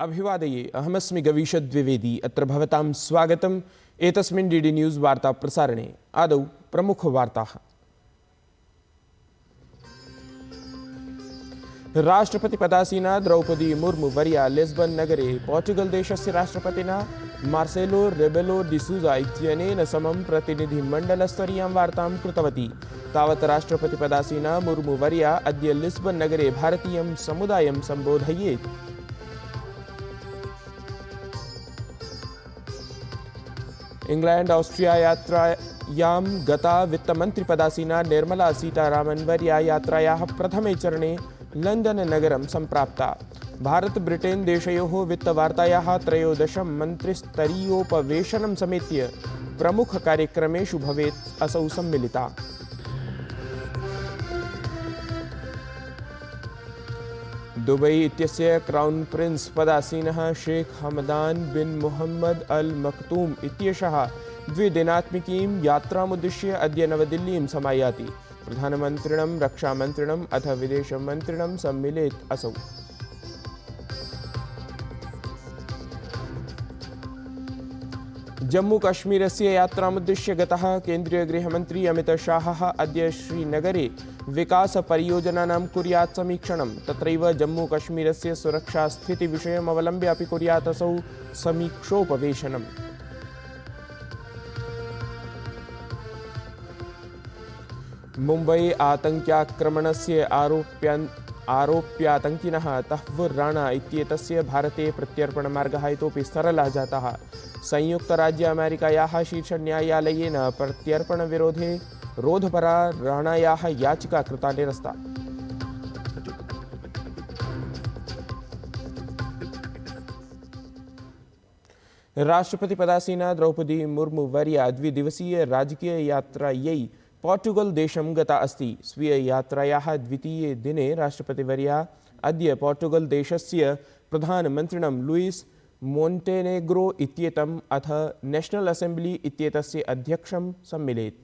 अभिवादये अहमस्मि गवीशद्विवेदी अत्र भवतां स्वागतम् एतस्मिन् डीडी न्यूज़ वार्ता प्रसारणे आदौ प्रमुखवार्ताः। राष्ट्रपतिपदासीना द्रौपदी मुर्मु वर्या लिस्बन् नगरे पोर्चुगल देशस्य राष्ट्रपतिना मार्सेलो रेबेलो डिसूजा इत्यनेन समं प्रतिनिधिमण्डलस्तरीयां वार्तां कृतवती। तावत् राष्ट्रपतिपदासीना मुर्मु वर्या अद्य लिस्बन् नगरे भारतीयं समुदायं सम्बोधयेत्। इंग्लैंड ऑस्ट्रिया यात्रायां गता वित्तमन्त्रिपदासीना निर्मला सीतारामन् वर्या यात्रायाः प्रथमे चरणे लंडन नगरं सम्प्राप्ता। भारत ब्रिटेन देशयोः वित्तवार्तायाः 13 मन्त्रिस्तरीयोपवेशनं समेत्य प्रमुखकार्यक्रमेषु भवेत् असौ सम्मिलिता। दुबई इत्यस्य क्राउन प्रिंस पदासीनः शेख हमदान बिन मोहम्मद अल मक्तूम इत्येषः द्विदिनात्मिकीं यात्रामुद्दिश्य अद्य नवदिल्लीं समायाति। प्रधानमन्त्रिणं रक्षामन्त्रिणम् अथ विदेशमन्त्रिणं सम्मिलेत् असौ। जम्मू कश्मीरस्य यात्रामुद्दिश्य गतः केन्द्रीय गृहमन्त्री अमित शाहः अद्य श्रीनगरे विकासपरियोजनानां कुर्यात् समीक्षणं। तत्रैव जम्मू कश्मीरस्य सुरक्षास्थितिविषयम् अवलम्ब्य अपि कुर्यात् असौ समीक्षोपवेशनम्। मुम्बई आतङ्क्याक्रमणस्य आरोप्यातङ्किनः तहव्वुर राणा इत्येतस्य भारते प्रत्यर्पणमार्गः इतोपि सरलः जातः। संयुक्तराज्य अमेरिकायाः शीर्षन्यायालयेन प्रत्यर्पणविरोधे रोधपरा राणायाः याचिका कृता निरस्ता। राष्ट्रपतिपदासीना द्रौपदी मुर्मु वर्या द्विदिवसीय राजकीय यात्रायै पोर्चुगल देशं गता अस्ति। स्वीययात्रायाः द्वितीये दिने राष्ट्रपतिवर्या अद्य पोर्चुगल देशस्य प्रधानमन्त्रिणं लुईस मोन्टेनेग्रो इत्येतम् अथ नेशनल असेम्ब्ली इत्येतस्य अध्यक्षं सम्मिलेत्।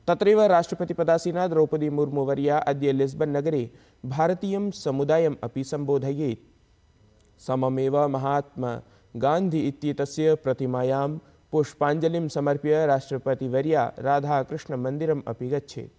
तत्रैव राष्ट्रपतिपदासीना द्रौपदी मुर्मु वर्या अद्य लिस्बन् नगरे भारतीयं समुदायम् अपि सम्बोधयेत्। सममेव महात्मा गान्धी इत्येतस्य प्रतिमायां पुष्पाञ्जलिं समर्प्य राष्ट्रपतिवर्या राधाकृष्णमन्दिरम् अपि गच्छेत्।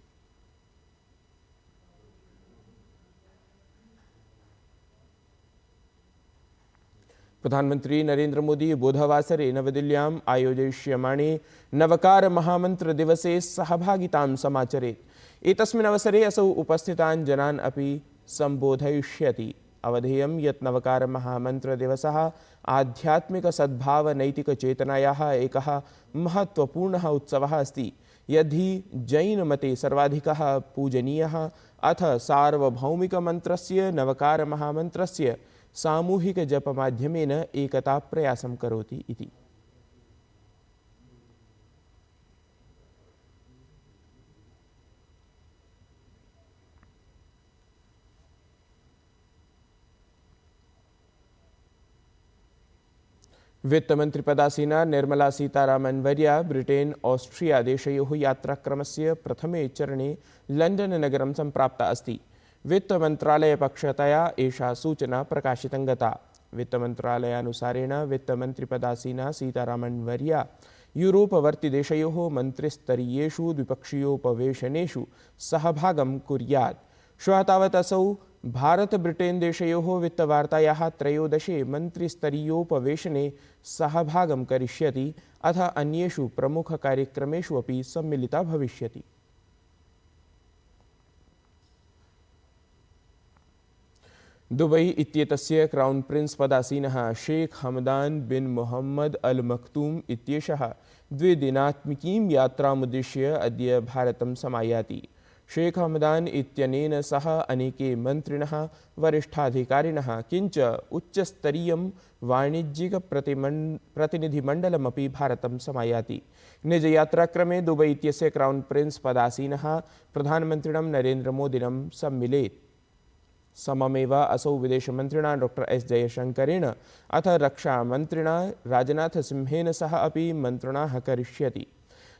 प्रधानमंत्री नरेंद्र मोदी बुधवासरे नवदिल्ल्याम् आयोजयिष्यमाणे नवकार महामंत्र दिवसे सहभागितां समाचरेत्। एतस्मिन् अवसरे असौ उपस्थितान् जनान् अपि सम्बोधयिष्यति। अवधेयं यत् नवकार महामंत्र दिवसः आध्यात्मिक सद्भाव नैतिक चेतनायाः एकः महत्वपूर्णः उत्सवः अस्ति। यद्धि जैन मते सर्वाधिकः पूजनीयः अथ सार्वभौमिक मंत्रस्य नवकार महामंत्रस्य सामूहिक जप माध्यमेन एकता प्रयासं करोति इति। वित्तमन्त्रिपदासीना निर्मला सीतारामन् वर्या ब्रिटेन ऑस्ट्रिया देशयोः यात्राक्रमस्य प्रथमे चरणे लंडन नगरं सम्प्राप्ता अस्ति। वित्तमन्त्रालयपक्षतया एषा सूचना प्रकाशितं गता। वित्तमन्त्रालयानुसारेण वित्तमन्त्रिपदासीना सीतारामन् वर्या यूरोपवर्तिदेशयोः मन्त्रिस्तरीयेषु द्विपक्षीयोपवेशनेषु सहभागं कुर्यात्। श्वः तावत् असौ भारत ब्रिटेन देशयोः वित्तवार्तायाः 13 मन्त्रिस्तरीयोपवेशने सहभागं करिष्यति अथ अन्येषु प्रमुखकार्यक्रमेषु अपि सम्मिलिता भविष्यति। दुबई इत्येतस्य क्राउन प्रिंस पदासीनः शेख हमदान बिन मोहम्मद अल मक्तूम इत्येषः द्विदिनात्मिकीं यात्रामुद्दिश्य अद्य भारतं समायाति। शेख हमदान इत्यनेन सह अनेके मन्त्रिणः वरिष्ठाधिकारिणः किञ्च उच्चस्तरीयं वाणिज्यिक प्रतिनिधिमण्डलमपि भारतं समायाति। निजयात्राक्रमे दुबई इत्यस्य क्राउन प्रिंस पदासीनः प्रधानमन्त्रिणं नरेन्द्र मोदिनं सम्मिलेत्। सममेव असौ विदेशमन्त्रिणा डॉ एस जयशंकरेण अथ रक्षामन्त्रिणा राजनाथ सिंहेन सह अपि मन्त्रणाः करिष्यति।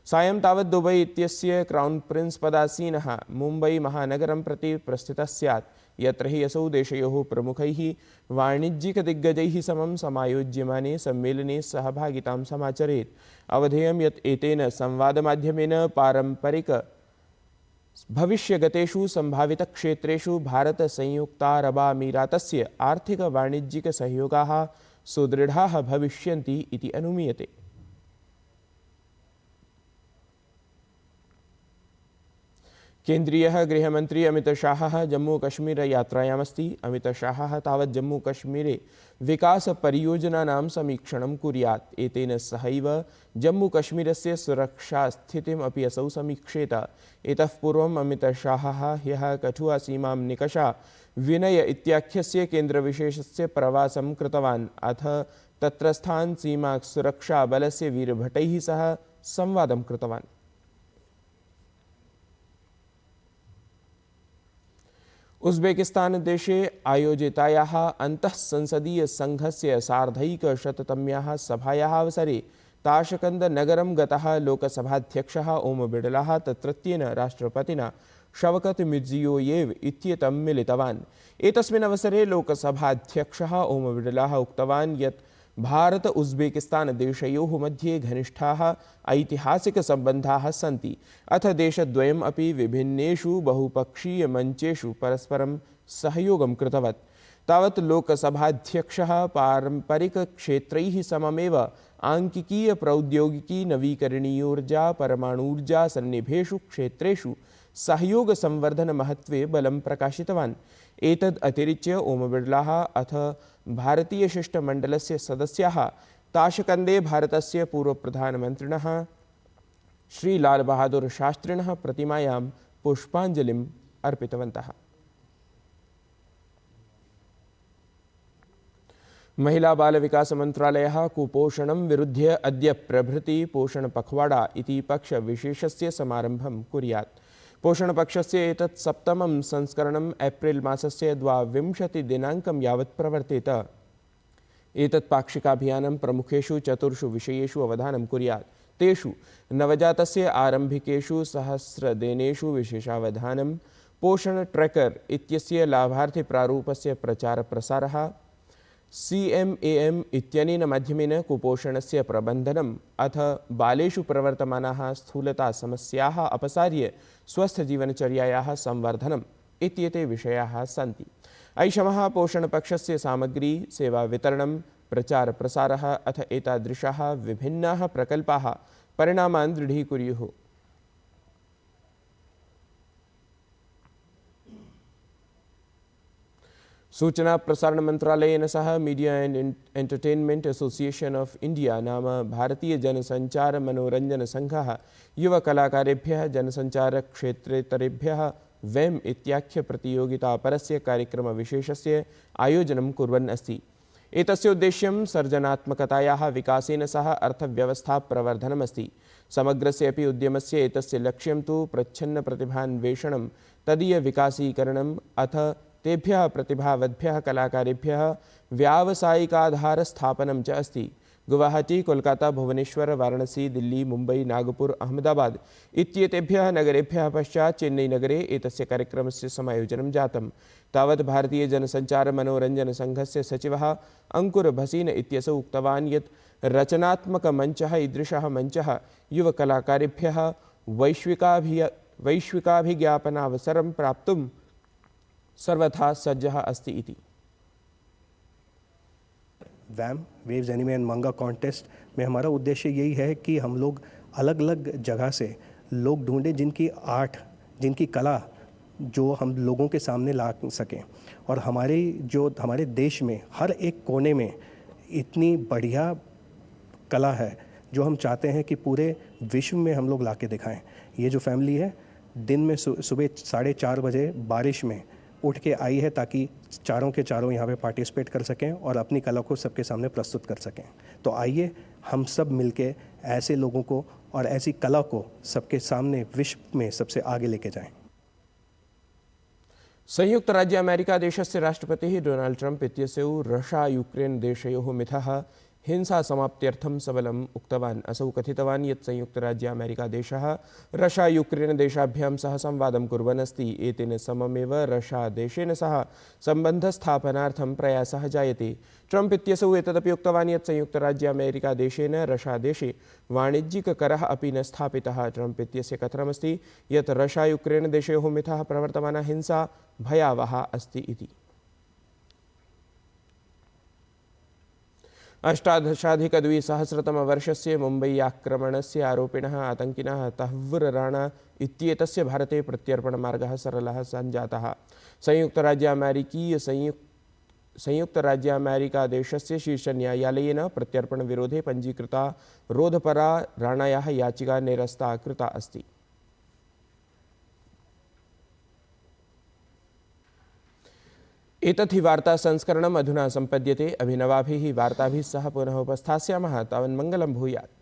सायं तावत् दुबै इत्यस्य क्राउन् प्रिन्स् पदासीनः मुम्बै महानगरं प्रति प्रस्थितः स्यात्, यत्र हि असौ देशयोः प्रमुखैः वाणिज्यिकदिग्गजैः समं समायोज्यमाने सम्मेलने सहभागितां समाचरेत्। अवधेयं यत् एतेन संवादमाध्यमेन पारम्परिक भविष्यगतेषु सम्भावितक्षेत्रेषु भारत-संयुक्तारबामीरातस्य आर्थिक-वाणिज्यिकसहयोगाः सुदृढाः भविष्यन्ति इति अनुमीयते। केन्द्रीयः गृहमन्त्री अमितशाहः जम्मूकश्मीरयात्रायामस्ति। अमितशाहः तावत् जम्मूकश्मीरे विकासपरियोजनानां समीक्षणं कुर्यात्। एतेन सहैव जम्मूकश्मीरस्य सुरक्षास्थितिम् अपि असौ समीक्षेत। इतः पूर्वम् अमितशाहः ह्यः कठुआ सीमां निकषा विनय इत्याख्यस्य केन्द्रविशेषस्य प्रवासं कृतवान्। अथ तत्रस्थान् सीमासुरक्षाबलस्य वीरभटैः सह संवादं कृतवान्। उज्बेकिस्तान देशे आयोजितायाः अन्तःसंसदीयसङ्घस्य सार्धैकशततम्याः सभायाः अवसरे ताशकन्दनगरं गतः लोकसभाध्यक्षः ओम बिडलाः तत्रत्येन राष्ट्रपतिना शवकत मिर्जियोयेव इत्येतं मिलितवान्। एतस्मिन् अवसरे लोकसभाध्यक्षः ओम बिडलाः उक्तवान् यत् भारत उज्बेकिस्तान देशयोः मध्ये घनिष्ठाः ऐतिहासिकसम्बन्धाः सन्ति। अथ देशद्वयम् अपि विभिन्नेषु बहुपक्षीयमञ्चेषु परस्परं सहयोगं कृतवत्। तावत् लोकसभाध्यक्षः पारम्परिकक्षेत्रैः सममेव आङ्किकीय प्रौद्योगिकी नवीकरणीयोर्जा परमाणूर्जा सन्निभेषु क्षेत्रेषु सहयोगसंवर्धनमहत्त्वे बलं प्रकाशितवान्। एतद् अतिरिच्य ओम बिडलाः अथ भारतीयशिष्टमण्डलस्य सदस्याः ताशकन्दे भारतस्य पूर्वप्रधानमन्त्रिणः श्री लाल बहादुर शास्त्रिणः प्रतिमायां पुष्पाञ्जलिम् अर्पितवन्तः। महिला बाल विकास मंत्रालयः कुपोषणं विरुध्य अद्य प्रभृति पोषण पखवाड़ा इति पक्षविशेषस्य समारम्भं कुर्यात्। पोषणपक्षस्य एतत् सप्तमं संस्करणम् एप्रिल् मासस्य 22 दिनाङ्कं यावत् प्रवर्तेत। एतत् पाक्षिकाभियानं प्रमुखेषु 4 विषयेषु अवधानं कुर्यात्। तेषु नवजातस्य आरम्भिकेषु सहस्रदिनेषु विशेषावधानं, पोषण ट्रेकर इत्यस्य लाभार्थिप्रारूपस्य प्रचारप्रसारः, CMAM इत्यनेन माध्यमेन कुपोषणस्य प्रबन्धनम् अथ बालेषु प्रवर्तमानाः स्थूलतासमस्याः अपसार्य स्वस्थजीवनचर्यायाः संवर्धनम् इत्येते विषयाः सन्ति। ऐषमः पोषणपक्षस्य सामग्री सेवावितरणं प्रचारप्रसारः अथ एतादृशाः विभिन्नाः प्रकल्पाः परिणामान् दृढीकुर्युः। सूचना प्रसारण मंत्रालयेन सह media and entertainment association of India नाम भारतीय जनसंचार मनोरंजन संघः युवकलाकारेभ्यः जनसंचारक्षेत्रेतरेभ्यः वेम इत्याख्य प्रतियोगितापरस्य कार्यक्रमविशेषस्य आयोजनं कुर्वन् अस्ति। एतस्य उद्देश्यं सर्जनात्मकतायाः विकासेन सह अर्थव्यवस्थाप्रवर्धनमस्ति। समग्रस्य अपि उद्यमस्य एतस्य लक्ष्यं तु प्रच्छन्नप्रतिभान्वेषणं, तदीयविकासीकरणम् अथ तेभ्यः प्रतिभावद्भ्यः कलाकारेभ्यः व्यावसायिकाधारस्थापनं च अस्ति। गुवाहाटी, कोलकाता, भुवनेश्वर, वाराणसी, दिल्ली, मुम्बै, नागपुर, अहमदाबाद इत्येतेभ्यः नगरेभ्यः पश्चात् चेन्नईनगरे एतस्य कार्यक्रमस्य समायोजनं जातम्। तावत् भारतीय जनसंचार मनोरंजन संघस्य सचिवः अंकुर भसीन इत्यसौ उक्तवान् यत् रचनात्मकमञ्चः ईदृशः मञ्चः युवकलाकारेभ्यः वैश्विकाभिज्ञापनावसरं प्राप्तुं सर्वथा सज्जः अस्ति इति। वैम वेव्स एनिमे एंड मंगा कॉन्टेस्ट में हमारा उद्देश्य यही है कि हम लोग अलग अलग जगह से लोग ढूंढें जिनकी आर्ट, जिनकी कला जो हम लोगों के सामने ला सकें। और हमारे देश में हर एक कोने में इतनी बढ़िया कला है जो हम चाहते हैं कि पूरे विश्व में हम लोग ला के दिखाएँ। ये जो फैमिली है दिन में सुबह 4:30 बजे बारिश में उठ के आई है ताकि चारों के चारों यहाँ पे पार्टिसिपेट कर सकें और अपनी कला को सबके सामने प्रस्तुत कर सकें। तो आइए हम सब मिलके ऐसे लोगों को और ऐसी कला को सबके सामने विश्व में सबसे आगे लेके जाएं। संयुक्त राज्य अमेरिका देशस्य राष्ट्रपतिः डोनाल्ड ट्रम्प इत्यसौ रष्या यूक्रेन देशयोः मिथः हिंसा समाप्त्यर्थं सबलम् उक्तवान्। असौ कथितवान् यत् संयुक्तराज्य अमेरिकादेशः रष्या यूक्रेन देशाभ्यां सह संवादं कुर्वन् अस्ति। एतेन सममेव रष्या देशेन सह सम्बन्धस्थापनार्थं प्रयासः जायते। ट्रम्प इत्यसौ एतदपि उक्तवान् यत् संयुक्तराज्य अमेरिकादेशेन रष्या देशे वाणिज्यिककरः अपि न स्थापितः। ट्रम्प इत्यस्य कथनमस्ति यत् रष्या यूक्रेन देशयोः मिथः प्रवर्तमाना हिंसा भयावहा अस्ति इति। 2018-द्विसहस्रतमवर्षस्य मुम्बै आक्रमणस्य आरोपिणः आतङ्किनः तहव्वुर राणा इत्येतस्य भारते प्रत्यर्पणमार्गः सरलः सञ्जातः। संयुक्तराज्यामेरिकादेशस्य शीर्षन्यायालयेन प्रत्यर्पणविरोधे पञ्जीकृता रोधपरा राणायाः याचिका निरस्ता कृता अस्ति। एतत् हि वार्ता संस्करणम् अधुना सम्पद्यते। अभिनवाभिः वार्ताभिः सह पुनः उपस्थास्यामः। तावन् मङ्गलं भूयात्।